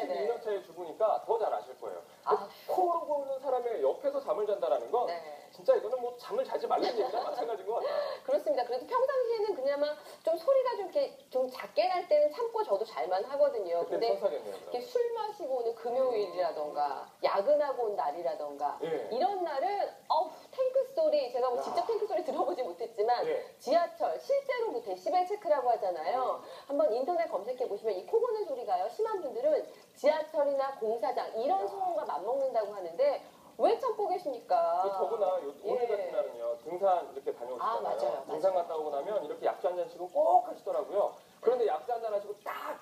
62년 차의 주부니까 더 잘 아실 거예요. 코로 고는 사람의 옆에서 잠을 잔다라는 건 진짜 이거는 뭐 잠을 자지 말라는 얘기랑 마찬가지인 것 같아요. 그렇습니다. 그래도 평상시에는 그나마 좀 소리가 좀 이렇게 좀 작게 날 때는 참고 저도 잘만 하거든요. 근데 이렇게 술 마시고 오는 금요일이라던가 야근하고 온 날이라던가 이런 날은 탱크 소리, 제가 뭐 직접 탱크 소리 들어보지 못했지만 지하철 실제로 뭐 데시벨 체크라고 하잖아요. 한번 인터넷 검색해 보시면 이 코 고는 소리가요, 심한 분들은 지하철이나 공사장 이런 소음과 맞먹는다고 하는데 왜 참고 계십니까? 더구나 오늘 같은 날은요, 등산 이렇게 다녀오시잖아요. 맞아요. 등산 갔다 오고 나면 이렇게 약주 한 잔씩은 꼭 하시더라고요. 그런데 약주 한 잔 하시고 딱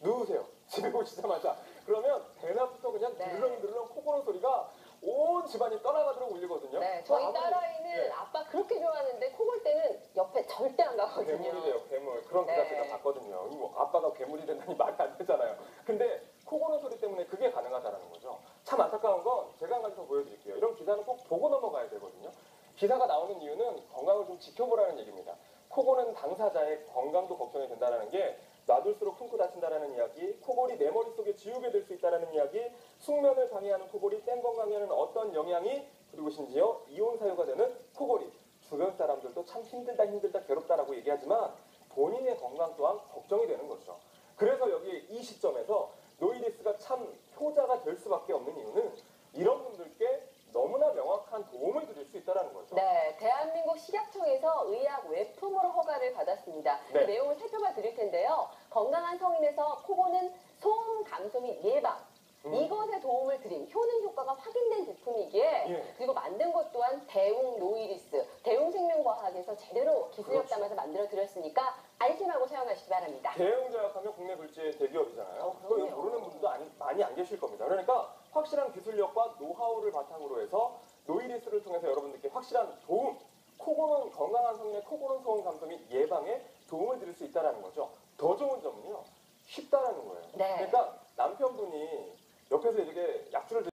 누우세요. 집에 오시자마자. 그러면 배나부터 그냥 드르렁드르렁 코 고는 소리가 온 집안이 떠나가도록 울리거든요. 저희 딸아이는 아빠 그렇게 좋아하는데 코 골 때는 옆에 절대 안 가거든요. 괴물이 돼요, 괴물. 그런 기사 제가 봤거든요. 이거 아빠가 괴물이 된다니 말이 안 되잖아요. 근데 코 고는 소리 때문에 그게 가능하다는 거죠. 참 안타까운 건 제가 한 가지 더 보여드릴게요. 이런 기사는 꼭 보고 넘어가야 되거든요. 기사가 나오는 이유는 건강을 좀 지켜보라는 얘기입니다. 코 고는 당사자의 건강도 걱정이 된다는 게 놔둘수록 숨고 다친다라는 이야기, 코골이 내 머릿속에 지우개 될 수 있다는 이야기, 숙면을 방해하는 코골이 땡 건강에는 어떤 영향이, 그리고 심지어 이혼 사유가 되는 코골이. 주변 사람들도 참 힘들다 괴롭다라고 얘기하지만 본인의 건강 또한 걱정이 되는 거죠. 그래서 여기 이 시점에서 노이리스가 참 효자가 될 수밖에 없는 이유는 이런 분들께 너무나 명확한 도움을 드릴 수 있다는 거죠. 대한민국 식약청에서 의약 외품으로 허가를 받았습니다. 그 내용을 살펴봐 드릴 텐데요. 건강한 성인에서 코 고는 소음 감소 및 예방, 이것에 도움을 드린 효능 효과가 확인된 제품이기에 그리고 만든 것 또한 대웅 노이리스, 대웅생명과학에서 제대로 기술력 담아서 만들어 드렸으니까 안심하고 사용하시기 바랍니다. 대웅제약하면 국내 굴지의 대기업이잖아요. 또 이거 모르는 분들도 많이 안 계실 겁니다. 그러니까 확실한 기술력과 노하우를 바탕으로 해서 노이리스를 통해서 여러분들께 확실한 도움, 코 고는 건강한 성인의 코 고는 소음 감소 및 예방에 도움을 드릴 수 있다는 거죠. 더 좋은 점은요, 쉽다라는 거예요. 그러니까 남편분이 옆에서 이렇게